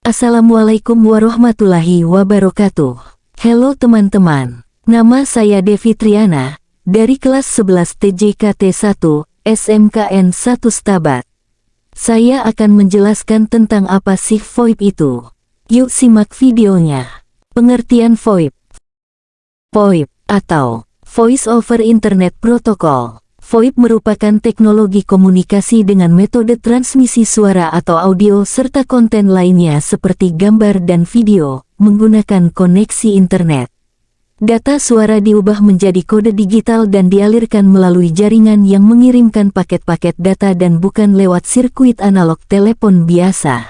Assalamualaikum warahmatullahi wabarakatuh. Halo teman-teman, nama saya Devi Triana, dari kelas 11 TJKT 1, SMKN 1 Stabat. Saya akan menjelaskan tentang apa sih VoIP itu. Yuk simak videonya. Pengertian VoIP. VoIP, atau Voice over Internet Protocol. VoIP merupakan teknologi komunikasi dengan metode transmisi suara atau audio serta konten lainnya seperti gambar dan video, menggunakan koneksi internet. Data suara diubah menjadi kode digital dan dialirkan melalui jaringan yang mengirimkan paket-paket data dan bukan lewat sirkuit analog telepon biasa.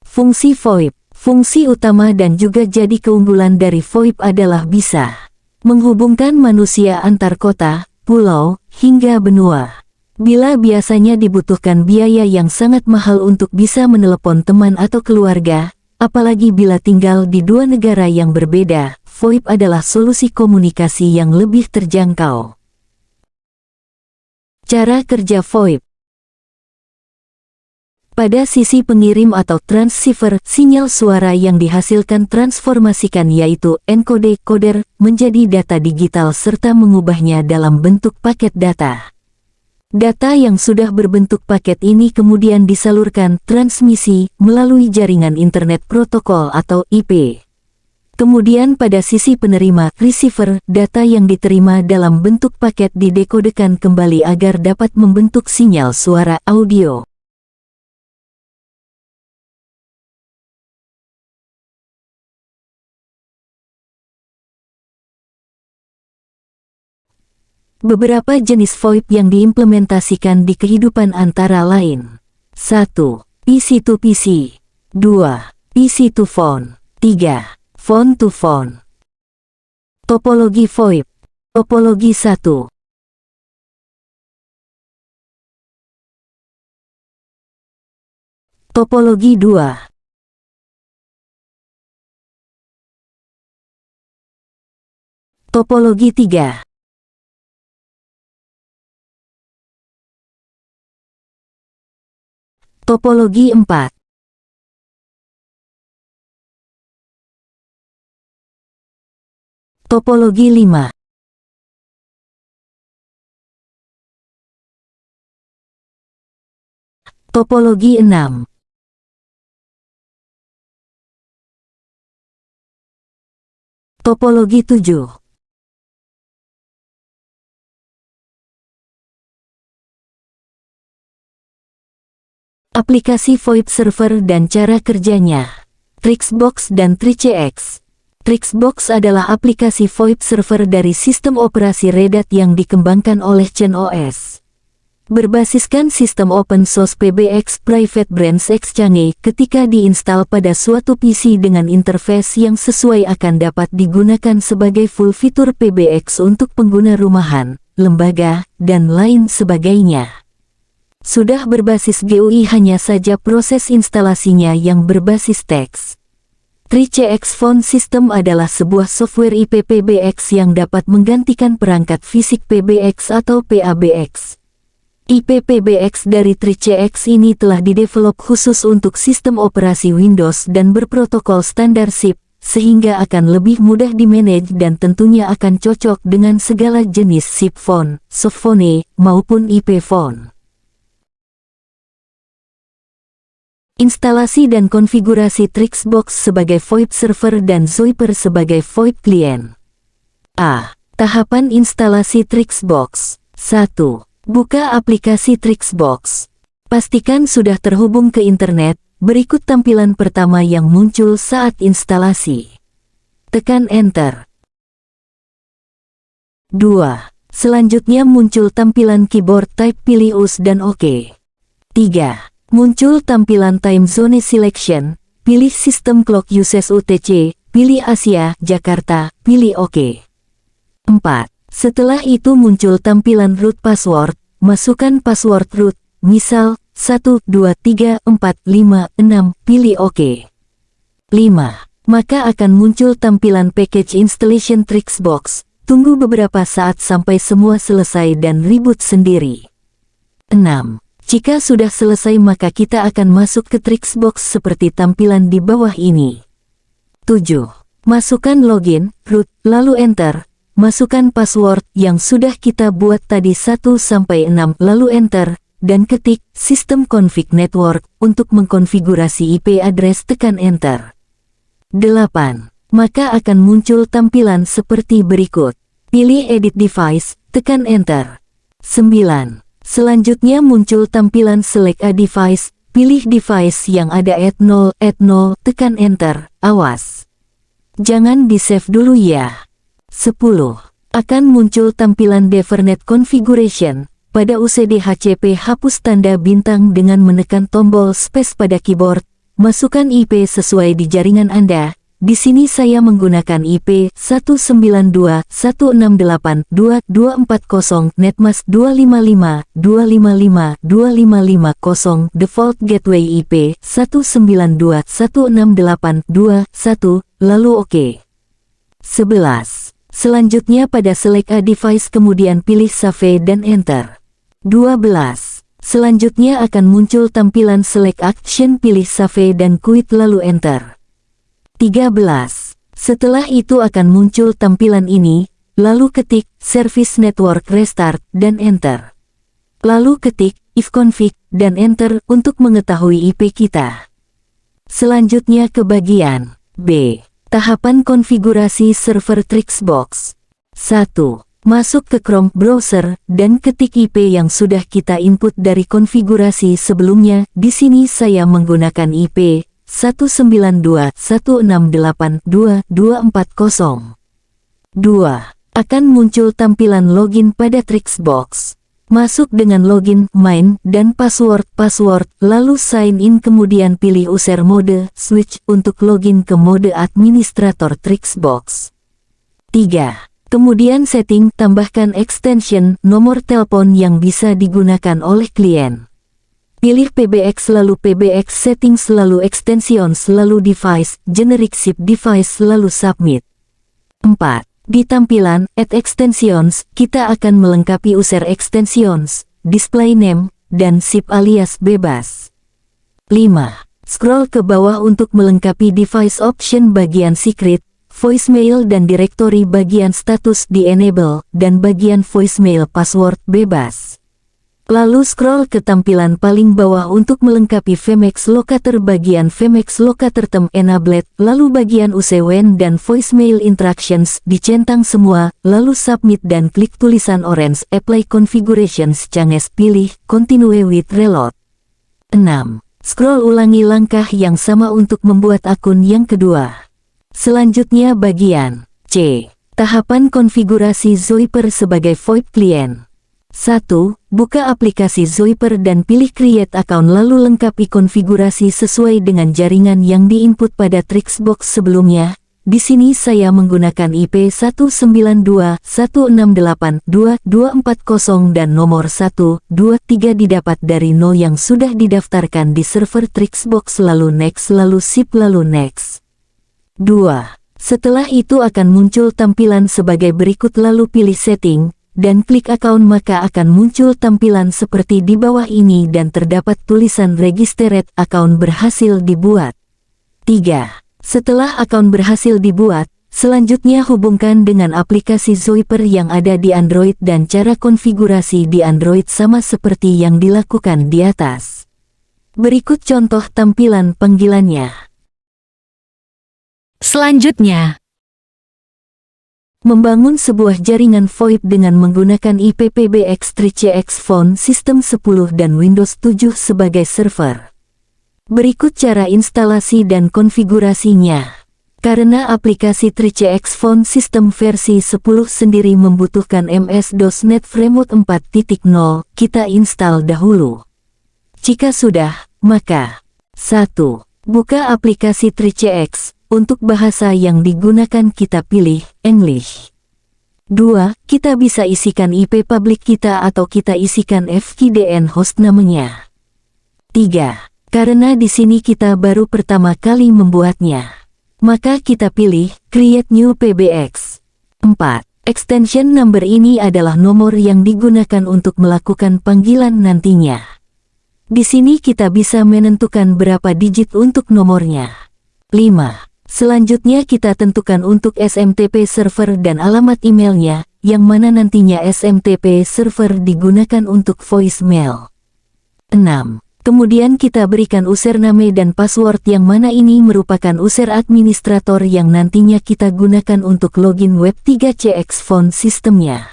Fungsi VoIP. Fungsi utama dan juga jadi keunggulan dari VoIP adalah bisa menghubungkan manusia antar kota, pulau, hingga benua. Bila biasanya dibutuhkan biaya yang sangat mahal untuk bisa menelepon teman atau keluarga, apalagi bila tinggal di dua negara yang berbeda, VoIP adalah solusi komunikasi yang lebih terjangkau. Cara kerja VoIP. Pada sisi pengirim atau transceiver, sinyal suara yang dihasilkan transformasikan yaitu encoder menjadi data digital serta mengubahnya dalam bentuk paket data. Data yang sudah berbentuk paket ini kemudian disalurkan transmisi melalui jaringan internet protokol atau IP. Kemudian pada sisi penerima receiver, data yang diterima dalam bentuk paket didekodekan kembali agar dapat membentuk sinyal suara audio. Beberapa jenis VoIP yang diimplementasikan di kehidupan antara lain. 1. PC to PC. 2. PC to phone. 3. Phone to phone. Topologi VoIP. Topologi 1. Topologi 2. Topologi 3. Topologi 4. Topologi 5. Topologi 6. Topologi 7. Aplikasi VoIP server dan cara kerjanya. Trixbox dan TriCX. Trixbox adalah aplikasi VoIP server dari sistem operasi Red Hat yang dikembangkan oleh CentOS. Berbasiskan sistem open source PBX Private Branch Exchange, ketika diinstal pada suatu PC dengan interface yang sesuai akan dapat digunakan sebagai full fitur PBX untuk pengguna rumahan, lembaga, dan lain sebagainya. Sudah berbasis GUI, hanya saja proses instalasinya yang berbasis teks. TriCX Phone System adalah sebuah software IP PBX yang dapat menggantikan perangkat fisik PBX atau PABX. IP PBX dari TriCX ini telah didevelop khusus untuk sistem operasi Windows dan berprotokol standar SIP, sehingga akan lebih mudah dimanage dan tentunya akan cocok dengan segala jenis SIP phone, softphone, maupun IP phone. Instalasi dan konfigurasi Trixbox sebagai VoIP server dan Zoiper sebagai VoIP klien. A. Tahapan instalasi Trixbox. 1. Buka aplikasi Trixbox. Pastikan sudah terhubung ke internet. Berikut tampilan pertama yang muncul saat instalasi. Tekan Enter. 2. Selanjutnya muncul tampilan keyboard type, pilih US dan OK. 3. Muncul tampilan Time Zone Selection, pilih System Clock Uses UTC, pilih Asia, Jakarta, pilih OK. 4. Setelah itu muncul tampilan Root Password, masukkan password root, misal 1, 2, 3, 4, 5, 6, pilih OK. 5. Maka akan muncul tampilan Package Installation Trixbox, tunggu beberapa saat sampai semua selesai dan reboot sendiri. 6. Jika sudah selesai maka kita akan masuk ke Trixbox seperti tampilan di bawah ini. 7. Masukkan login, root, lalu enter. Masukkan password yang sudah kita buat tadi 1-6, lalu enter, dan ketik System Config Network untuk mengkonfigurasi IP address, tekan enter. 8. Maka akan muncul tampilan seperti berikut. Pilih Edit Device, tekan enter. 9. Selanjutnya muncul tampilan Select a Device, pilih device yang ada @0, tekan enter, awas. Jangan di-save dulu ya. 10. Akan muncul tampilan Defernet Configuration, pada UCD HCP hapus tanda bintang dengan menekan tombol space pada keyboard, masukkan IP sesuai di jaringan Anda. Di sini saya menggunakan IP 192.168.2.240, netmask 255.255.255.0, default gateway IP 192.168.2.1, lalu OK. 11. Selanjutnya pada Select a Device kemudian pilih Save dan Enter. 12. Selanjutnya akan muncul tampilan Select Action, pilih Save dan Quit lalu Enter. 13. Setelah itu akan muncul tampilan ini, lalu ketik Service Network Restart dan Enter. Lalu ketik ifconfig dan Enter untuk mengetahui IP kita. Selanjutnya ke bagian B. Tahapan konfigurasi server Trixbox. 1. Masuk ke Chrome browser dan ketik IP yang sudah kita input dari konfigurasi sebelumnya. Di sini saya menggunakan IP 192.168.2.240. 2. Akan muncul tampilan login pada Trixbox. Masuk dengan login, main, dan password, lalu sign in kemudian pilih user mode, switch untuk login ke mode administrator Trixbox. 3. Kemudian setting, tambahkan extension, nomor telepon yang bisa digunakan oleh klien. Pilih PBX lalu PBX settings lalu extensions lalu device, generic SIP device lalu submit. 4. Di tampilan Add Extensions, kita akan melengkapi user extensions, display name, dan SIP alias bebas. 5. Scroll ke bawah untuk melengkapi device option bagian secret, voicemail dan directory bagian status di enable, dan bagian voicemail password bebas. Lalu scroll ke tampilan paling bawah untuk melengkapi Vmex Locator bagian Vmex Locator Term Enabled, lalu bagian UCWN dan Voicemail Interactions dicentang semua, lalu submit dan klik tulisan orange Apply Configurations, canges pilih Continue with Reload. 6. Scroll ulangi langkah yang sama untuk membuat akun yang kedua. Selanjutnya bagian C. Tahapan konfigurasi Zoiper sebagai VoIP Client. 1. Buka aplikasi Zoiper dan pilih Create Account lalu lengkapi konfigurasi sesuai dengan jaringan yang diinput pada Trixbox sebelumnya. Di sini saya menggunakan IP 192.168.2.240 dan nomor 123 didapat dari 0 yang sudah didaftarkan di server Trixbox lalu next lalu sip lalu next. 2. Setelah itu akan muncul tampilan sebagai berikut lalu pilih setting dan klik account maka akan muncul tampilan seperti di bawah ini dan terdapat tulisan registered account berhasil dibuat. 3. Setelah account berhasil dibuat, selanjutnya hubungkan dengan aplikasi Zoiper yang ada di Android dan cara konfigurasi di Android sama seperti yang dilakukan di atas. Berikut contoh tampilan panggilannya. Selanjutnya, membangun sebuah jaringan VoIP dengan menggunakan IP PBX TriCX Phone System 10 dan Windows 7 sebagai server. Berikut cara instalasi dan konfigurasinya. Karena aplikasi TriCX Phone System versi 10 sendiri membutuhkan MS-DOS.NET Framework 4.0, kita install dahulu. Jika sudah, maka 1. Buka aplikasi TriCX. Untuk bahasa yang digunakan kita pilih English. 2. Kita bisa isikan IP public kita atau kita isikan FQDN host namanya. 3. Karena di sini kita baru pertama kali membuatnya, maka kita pilih Create New PBX. 4. Extension number ini adalah nomor yang digunakan untuk melakukan panggilan nantinya. Di sini kita bisa menentukan berapa digit untuk nomornya. 5. Selanjutnya kita tentukan untuk SMTP server dan alamat emailnya, yang mana nantinya SMTP server digunakan untuk voicemail. 6. Kemudian kita berikan username dan password yang mana ini merupakan user administrator yang nantinya kita gunakan untuk login web 3CX phone sistemnya.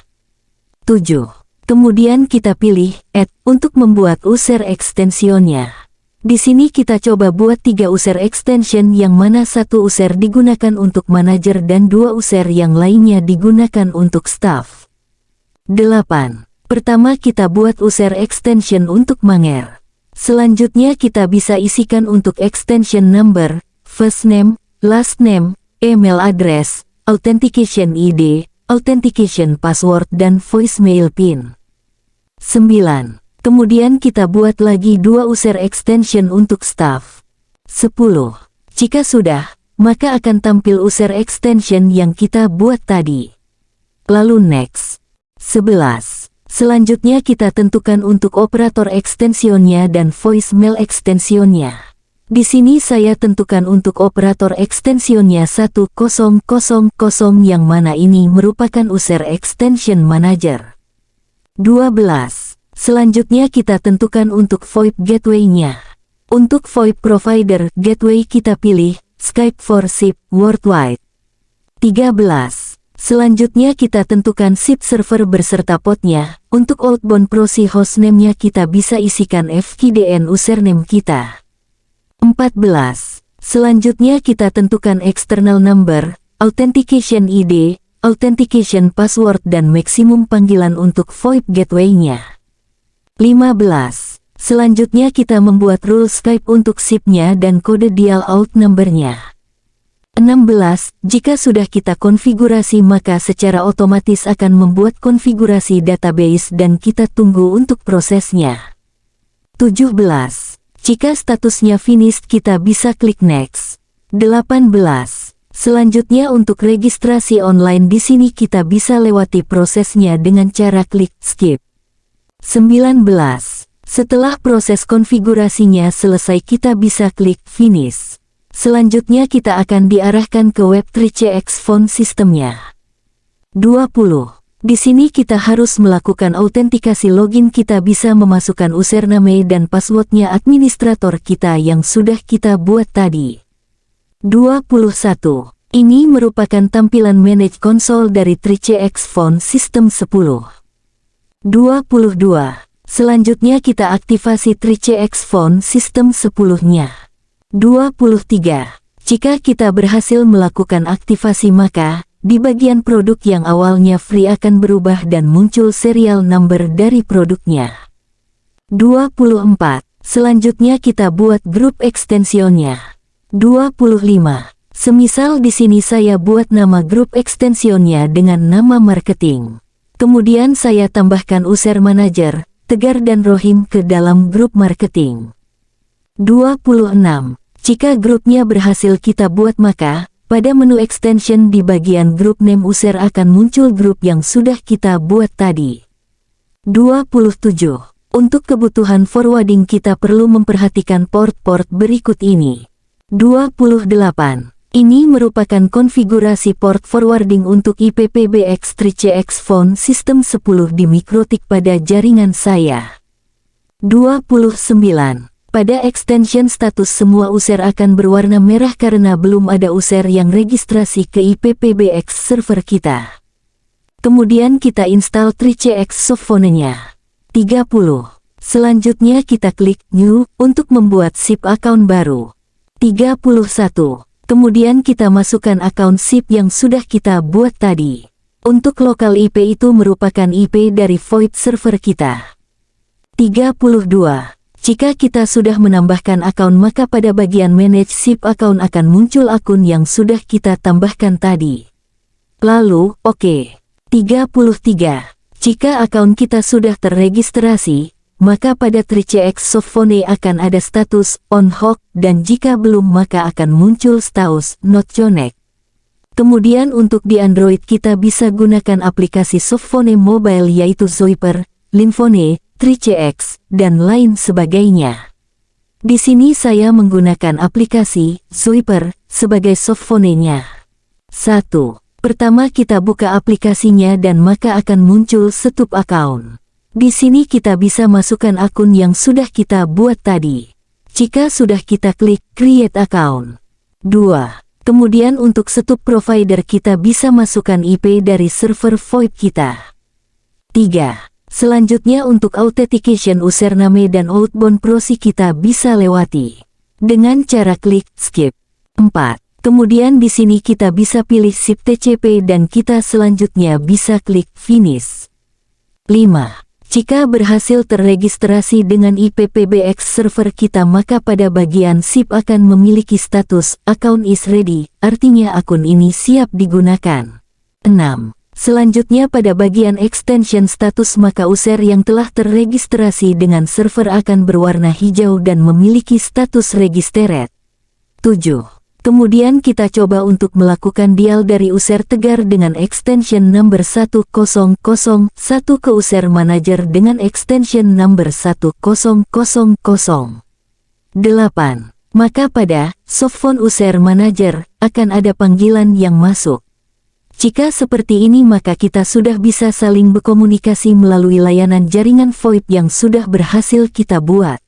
7. Kemudian kita pilih Add untuk membuat user extensionnya. Di sini kita coba buat 3 user extension yang mana 1 user digunakan untuk manajer dan 2 user yang lainnya digunakan untuk staff. 8. Pertama kita buat user extension untuk Manger. Selanjutnya kita bisa isikan untuk extension number, first name, last name, email address, authentication ID, authentication password dan voicemail PIN. 9. Kemudian kita buat lagi 2 user extension untuk staff. 10. Jika sudah, maka akan tampil user extension yang kita buat tadi. Lalu next. 11. Selanjutnya kita tentukan untuk operator ekstensionnya dan voicemail ekstensionnya. Di sini saya tentukan untuk operator ekstensionnya 1000 yang mana ini merupakan user extension manager. 12. Selanjutnya kita tentukan untuk VoIP gateway-nya. Untuk VoIP provider gateway kita pilih Skype for SIP Worldwide. 13. Selanjutnya kita tentukan SIP server berserta potnya. Untuk outbound proxy hostname-nya kita bisa isikan FQDN username kita. 14. Selanjutnya kita tentukan external number, authentication ID, authentication password dan maksimum panggilan untuk VoIP gateway-nya. 15. Selanjutnya kita membuat rule Skype untuk SIP-nya dan kode dial out number-nya. 16. Jika sudah kita konfigurasi maka secara otomatis akan membuat konfigurasi database dan kita tunggu untuk prosesnya. 17. Jika statusnya finished kita bisa klik next. 18. Selanjutnya untuk registrasi online di sini kita bisa lewati prosesnya dengan cara klik skip. 19. Setelah proses konfigurasinya selesai kita bisa klik finish. Selanjutnya kita akan diarahkan ke web 3CX phone sistemnya. 20. Di sini kita harus melakukan autentikasi login, kita bisa memasukkan username dan passwordnya administrator kita yang sudah kita buat tadi. 21. Ini merupakan tampilan manage console dari 3CX phone system 10. 22. Selanjutnya kita aktifasi 3CX phone system 10-nya. 23. Jika kita berhasil melakukan aktivasi maka, di bagian produk yang awalnya free akan berubah dan muncul serial number dari produknya. 24. Selanjutnya kita buat grup ekstensionnya. 25. Semisal di sini saya buat nama grup ekstensionnya dengan nama marketing. Kemudian saya tambahkan user manager, Tegar dan Rohim ke dalam grup marketing. 26. Jika grupnya berhasil kita buat maka, pada menu extension di bagian grup name user akan muncul grup yang sudah kita buat tadi. 27. Untuk kebutuhan forwarding kita perlu memperhatikan port-port berikut ini. 28. Ini merupakan konfigurasi port forwarding untuk IPPBX 3CX phone system 10 di Mikrotik pada jaringan saya. 29. Pada extension status semua user akan berwarna merah karena belum ada user yang registrasi ke IPPBX server kita. Kemudian kita install 3CX softphone-nya. 30. Selanjutnya kita klik New untuk membuat SIP account baru. 31. Kemudian kita masukkan akun SIP yang sudah kita buat tadi. Untuk lokal IP itu merupakan IP dari VoIP server kita. 32. Jika kita sudah menambahkan akun maka pada bagian Manage SIP Account akan muncul akun yang sudah kita tambahkan tadi. Lalu, oke. 33. Jika akun kita sudah terregistrasi, maka pada 3CX softphone akan ada status on hold dan jika belum maka akan muncul status not connect. Kemudian untuk di Android kita bisa gunakan aplikasi softphone mobile yaitu Zoiper, Linphone, 3CX, dan lain sebagainya. Di sini saya menggunakan aplikasi Sweeper sebagai softphone-nya. 1. Pertama kita buka aplikasinya dan maka akan muncul setup account. Di sini kita bisa masukkan akun yang sudah kita buat tadi. Jika sudah kita klik Create Account. 2. Kemudian untuk setup provider kita bisa masukkan IP dari server VoIP kita. 3. Selanjutnya untuk authentication username dan outbound proxy kita bisa lewati dengan cara klik skip. 4. Kemudian di sini kita bisa pilih SIP TCP dan kita selanjutnya bisa klik finish. 5. Jika berhasil terregistrasi dengan IP PBX server kita maka pada bagian SIP akan memiliki status account is ready, artinya akun ini siap digunakan. 6. Selanjutnya pada bagian extension status maka user yang telah terregistrasi dengan server akan berwarna hijau dan memiliki status registered. 7. Kemudian kita coba untuk melakukan dial dari user Tegar dengan extension number 1001 ke user manager dengan extension number 1000. 8. Maka pada softphone user manager akan ada panggilan yang masuk. Jika seperti ini maka kita sudah bisa saling berkomunikasi melalui layanan jaringan VoIP yang sudah berhasil kita buat.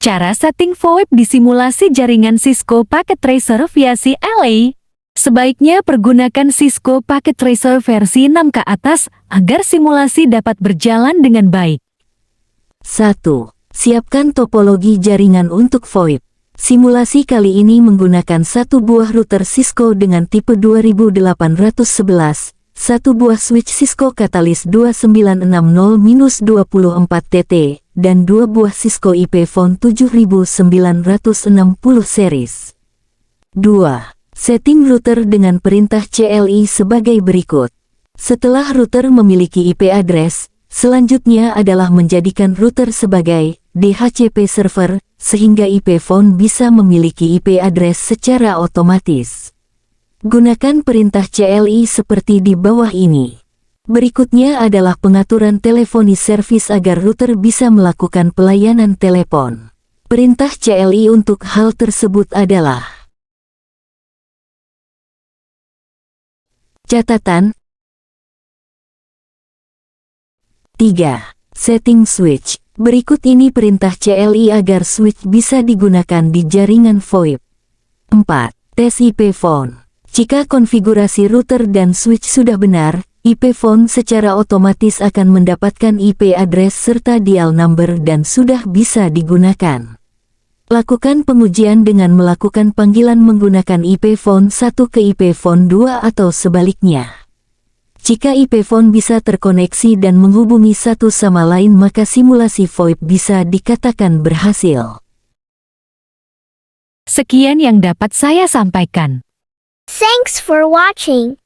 Cara setting VoIP di simulasi jaringan Cisco Packet Tracer via CLA. Sebaiknya pergunakan Cisco Packet Tracer versi 6 ke atas agar simulasi dapat berjalan dengan baik. 1. Siapkan topologi jaringan untuk VoIP. Simulasi kali ini menggunakan satu buah router Cisco dengan tipe 2811, satu buah switch Cisco Catalyst 2960-24TT, dan dua buah Cisco IP Phone 7960 series. 2. Setting router dengan perintah CLI sebagai berikut. Setelah router memiliki IP address, selanjutnya adalah menjadikan router sebagai DHCP server, sehingga IP phone bisa memiliki IP address secara otomatis. Gunakan perintah CLI seperti di bawah ini. Berikutnya adalah pengaturan teleponi service agar router bisa melakukan pelayanan telepon. Perintah CLI untuk hal tersebut adalah catatan. 3. Setting switch. Berikut ini perintah CLI agar switch bisa digunakan di jaringan VoIP. 4. Tes IP phone. Jika konfigurasi router dan switch sudah benar, IP phone secara otomatis akan mendapatkan IP address serta dial number dan sudah bisa digunakan. Lakukan pengujian dengan melakukan panggilan menggunakan IP phone 1 ke IP phone 2 atau sebaliknya. Jika IP phone bisa terkoneksi dan menghubungi satu sama lain maka simulasi VoIP bisa dikatakan berhasil. Sekian yang dapat saya sampaikan. Thanks for watching.